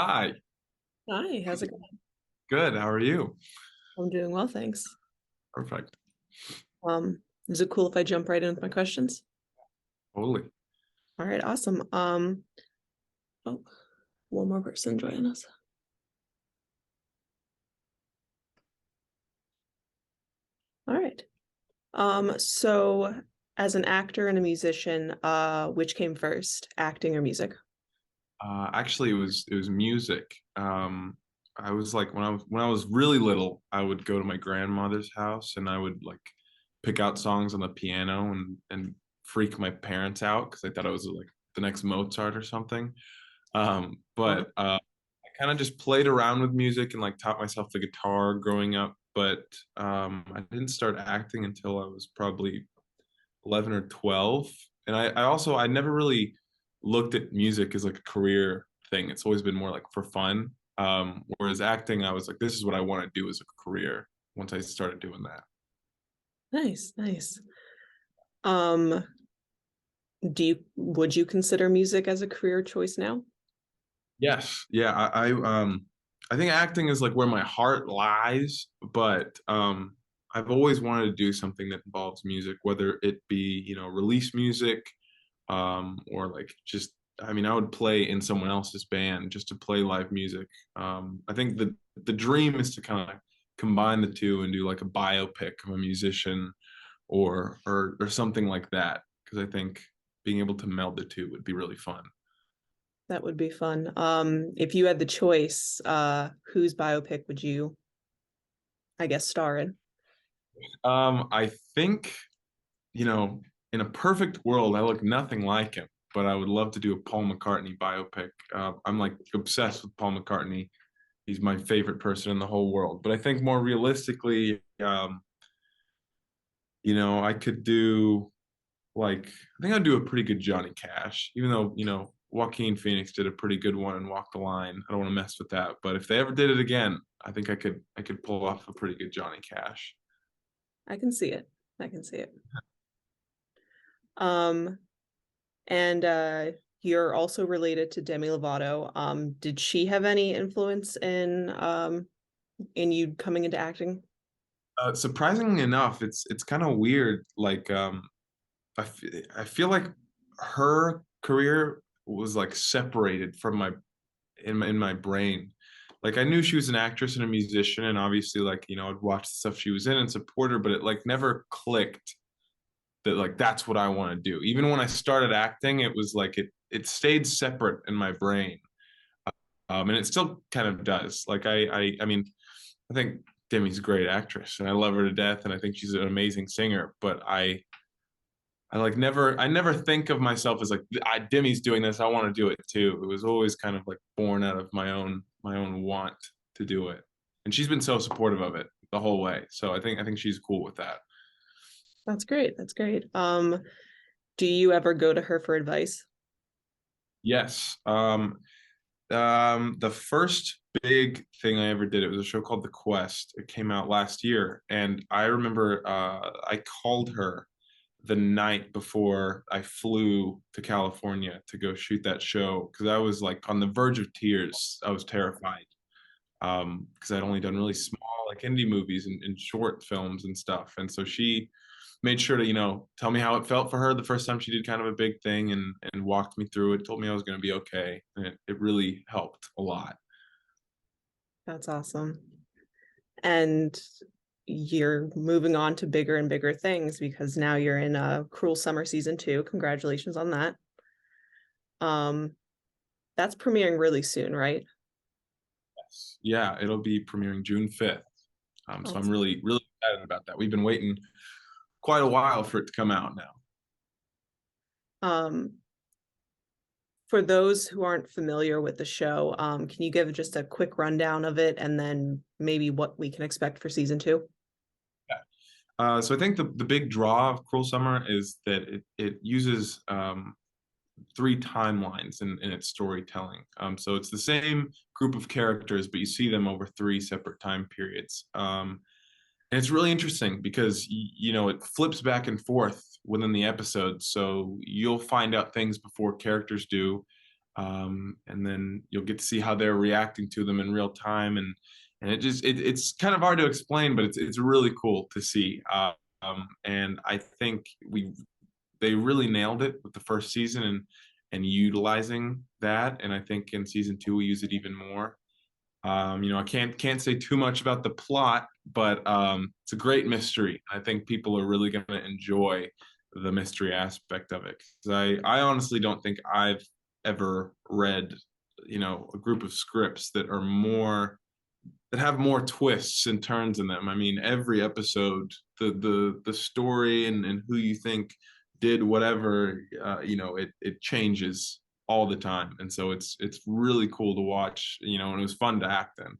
Hi, Hi, how's it going? good. How are you? I'm doing well, thanks. Perfect. Is it cool if I jump right in with my questions? Totally. All right, awesome. Oh, one more person joining us. All right. So as an actor and a musician, which came first, acting or music? Actually, it was music. I was like when I was really little, I would go to my grandmother's house and I would like pick out songs on the piano and freak my parents out because I thought I was like the next Mozart or something. Wow, But I kind of just played around with music and like taught myself the guitar growing up. But I didn't start acting until I was probably 11 or 12. And I never really looked at music as like a career thing. It's always been more like for fun. Whereas acting, I was like, this is what I want to do as a career once I started doing that. nice, nice. Um, would you consider music as a career choice now? Yes. Yeah. I think acting is like where my heart lies, but I've always wanted to do something that involves music, whether it be, release music, or like just I mean, I would play in someone else's band just to play live music. I think the dream is to kind of combine the two and do like a biopic of a musician or something like that because I think being able to meld the two would be really fun. That would be fun. If you had the choice, whose biopic would you, I guess, star in? I think, you know, in a perfect world, I look nothing like him, but I would love to do a Paul McCartney biopic. I'm like obsessed with Paul McCartney. He's my favorite person in the whole world. But I think more realistically, I could do like I think I'd do a pretty good Johnny Cash, even though, Joaquin Phoenix did a pretty good one and Walk the Line. I don't want to mess with that. But if they ever did it again, I think I could pull off a pretty good Johnny Cash. I can see it. I can see it. Um, and you're also related to Demi Lovato. Did she have any influence in you coming into acting? Surprisingly enough, it's kind of weird. Like I feel like her career was like separated from my brain. Like I knew she was an actress and a musician, and obviously, like I'd watch the stuff she was in and support her, but it like never clicked that like that's what I want to do. Even when I started acting, it was like it stayed separate in my brain, and it still kind of does. Like I mean, I think Demi's a great actress, and I love her to death, and I think she's an amazing singer. But I never think of myself as like Demi's doing this. I want to do it too. It was always kind of like born out of my own want to do it, and she's been so supportive of it the whole way. So I think she's cool with that. That's great. That's great. Do you ever go to her for advice? Yes. The first big thing I ever did, it was a show called The Quest. It came out last year, and I remember I called her the night before I flew to California to go shoot that show because I was like on the verge of tears. I was terrified because I'd only done really small like indie movies and short films and stuff, and so she made sure to tell me how it felt for her the first time she did kind of a big thing and walked me through it, told me I was going to be okay, and it really helped a lot. That's awesome. And you're moving on to bigger and bigger things because now you're in a Cruel Summer season two. Congratulations on that. Um, that's premiering really soon, right? Yeah, it'll be premiering June 5th. So I'm Awesome. really really excited about that. We've been waiting quite a while for it to come out now. Um, for those who aren't familiar with the show, can you give just a quick rundown of it and then maybe what we can expect for season two? So I think the big draw of Cruel Summer is that it uses three timelines in its storytelling. So it's the same group of characters, but you see them over three separate time periods. And it's really interesting because it flips back and forth within the episode. So you'll find out things before characters do, and then you'll get to see how they're reacting to them in real time, and it's kind of hard to explain, but it's really cool to see. And I think they really nailed it with the first season and utilizing that, and I think in season two we use it even more. I can't say too much about the plot, but it's a great mystery. I think people are really going to enjoy the mystery aspect of it. 'Cause I honestly don't think I've ever read, a group of scripts that have more twists and turns in them. I mean, every episode, the story and who you think did whatever, it changes all the time, and so it's really cool to watch. And it was fun to act in.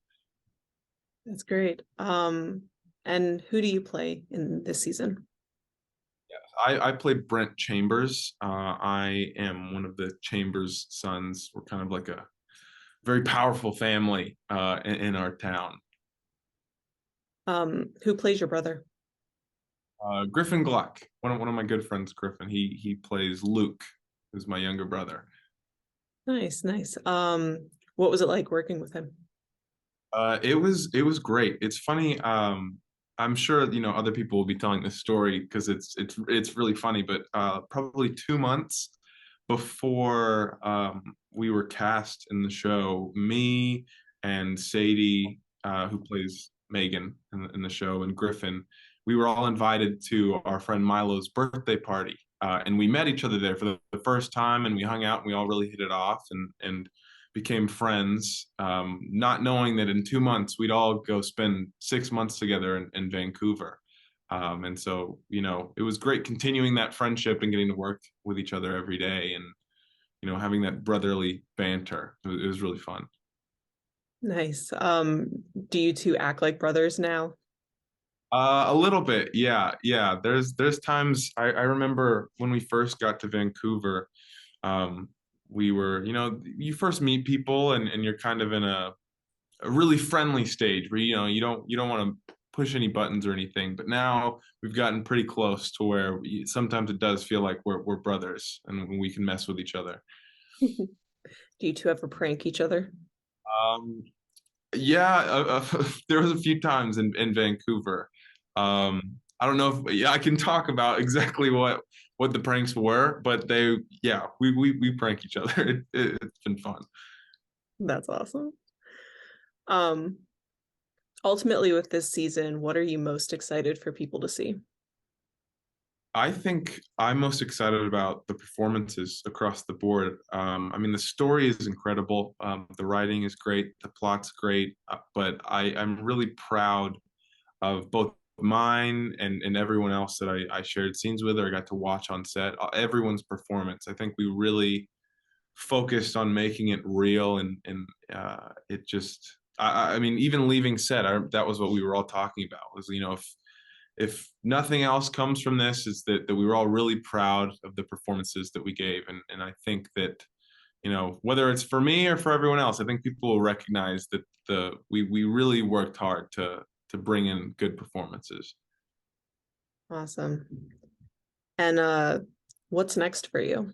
That's great. And who do you play in this season? I play Brent Chambers. I am one of the Chambers sons. We're kind of like a very powerful family in our town. Who plays your brother? Griffin Gluck, one of my good friends, Griffin. He plays Luke, who's my younger brother. Nice, nice. What was it like working with him? It was great. It's funny. I'm sure other people will be telling this story because it's really funny. But probably 2 months before we were cast in the show, me and Sadie, who plays Megan in the show, and Griffin, we were all invited to our friend Milo's birthday party, and we met each other there for the first time, and we hung out, and we all really hit it off, and became friends, not knowing that in 2 months we'd all go spend 6 months together in Vancouver. And so, it was great continuing that friendship and getting to work with each other every day and, having that brotherly banter. It was really fun. Nice. Do you two act like brothers now? A little bit, yeah, yeah. There's times I remember when we first got to Vancouver, um, we were, you first meet people and you're kind of in a really friendly stage where you don't want to push any buttons or anything. But now we've gotten pretty close to where sometimes it does feel like we're brothers and we can mess with each other. Do you two ever prank each other? Um, yeah, there was a few times in Vancouver. I don't know if, yeah, I can talk about exactly what the pranks were, but yeah, we prank each other. It's been fun. That's awesome. Um, Ultimately with this season, what are you most excited for people to see? I think I'm most excited about the performances across the board. I mean, the story is incredible. The writing is great. The plot's great. But I'm really proud of both mine and everyone else that I shared scenes with or I got to watch on set. Everyone's performance. I think we really focused on making it real, and it just. I mean, even leaving set, that was what we were all talking about. Was if nothing else comes from this, is that we were all really proud of the performances that we gave, and I think that whether it's for me or for everyone else, I think people will recognize that we really worked hard to bring in good performances. Awesome. And what's next for you?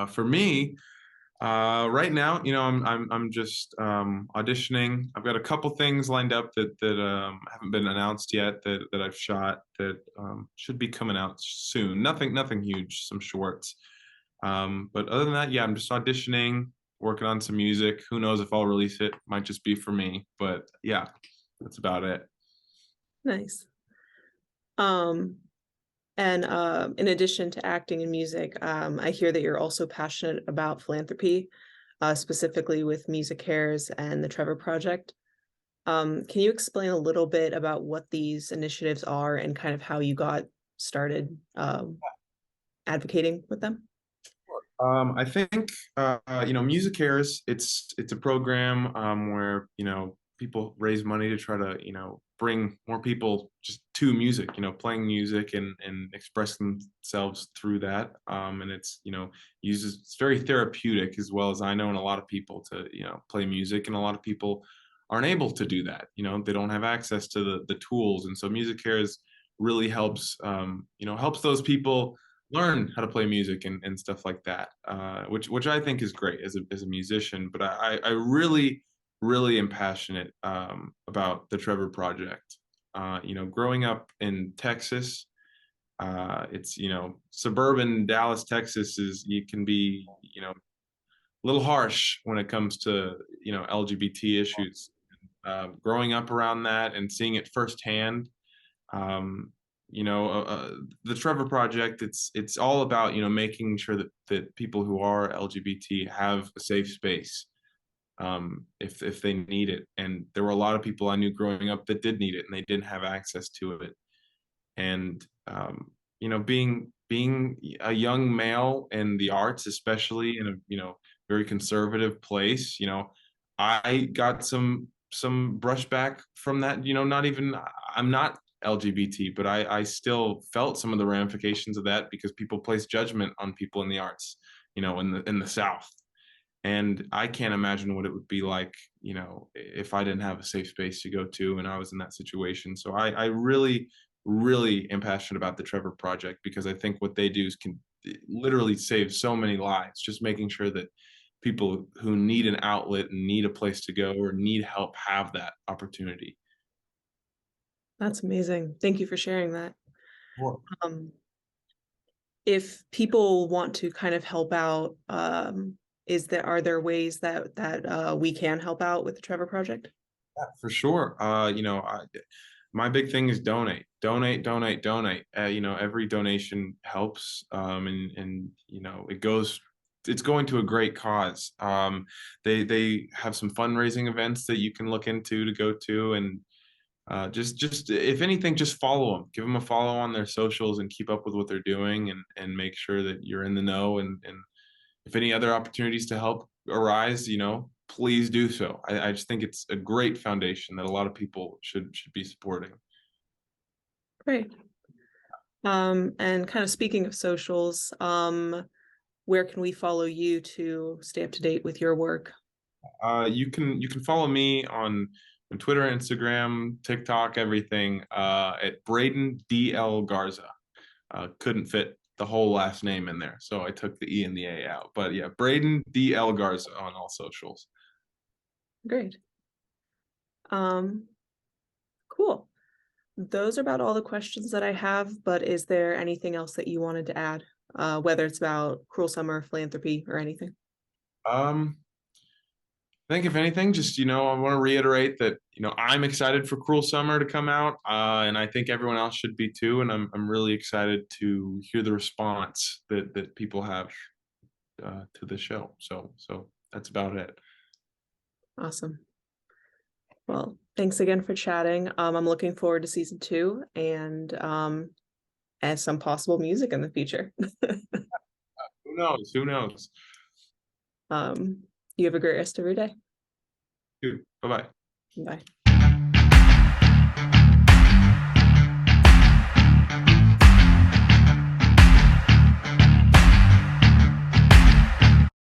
For me, right now, I'm just auditioning. I've got a couple things lined up that haven't been announced yet that I've shot that should be coming out soon. Nothing huge, some shorts. But other than that, yeah, I'm just auditioning, working on some music. Who knows if I'll release it? Might just be for me. But yeah, that's about it. Nice. Um, and in addition to acting and music, I hear that you're also passionate about philanthropy, specifically with Music Cares and the Trevor Project. Can you explain a little bit about what these initiatives are and kind of how you got started advocating with them? I think Music Cares. It's a program where people raise money to try to bring more people just to music. Playing music and expressing themselves through that. And it's very therapeutic as well as I know, and a lot of people to play music, and a lot of people aren't able to do that. They don't have access to the tools, and so Music Cares really helps helps those people learn how to play music and stuff like that, which I think is great as a musician. But I really really am passionate about the Trevor Project. Growing up in Texas, it's suburban Dallas, Texas is you can be a little harsh when it comes to LGBT issues. Growing up around that and seeing it firsthand, um, the Trevor Project, it's all about making sure that people who are LGBT have a safe space if they need it. And there were a lot of people I knew growing up that did need it and they didn't have access to it. And being a young male in the arts, especially in a very conservative place, I got some brushback from that. Not even I'm not LGBT, but I still felt some of the ramifications of that because people place judgment on people in the arts, in the South. And I can't imagine what it would be like, if I didn't have a safe space to go to and I was in that situation. So I really, really am passionate about the Trevor Project because I think what they do is can literally save so many lives, just making sure that people who need an outlet and need a place to go or need help have that opportunity. That's amazing. Thank you for sharing that. Sure. Um, if people want to kind of help out, are there ways that we can help out with the Trevor Project? Yeah, for sure. My big thing is donate, donate, donate, donate. Every donation helps, and it's going to a great cause. They have some fundraising events that you can look into to go to, and just if anything, just follow them, give them a follow on their socials, and keep up with what they're doing, and make sure that you're in the know. And if any other opportunities to help arise, please do so. I just think it's a great foundation that a lot of people should be supporting. Great. And kind of speaking of socials, where can we follow you to stay up to date with your work? You can follow me on Twitter, Instagram, TikTok, everything at Braeden DL Garza. Couldn't fit the whole last name in there, so I took the E and the A out. But yeah, Braeden DL Garza on all socials. Great. Um, cool. Those are about all the questions that I have, but is there anything else that you wanted to add? Whether it's about Cruel Summer, philanthropy, or anything? Um, I think if anything, just I want to reiterate that I'm excited for Cruel Summer to come out, and I think everyone else should be too. And I'm really excited to hear the response that people have to the show. So that's about it. Awesome. Well, thanks again for chatting. I'm looking forward to season 2 and some possible music in the future. Who knows? Who knows? Um, you have a great rest of your day. Bye bye. Bye.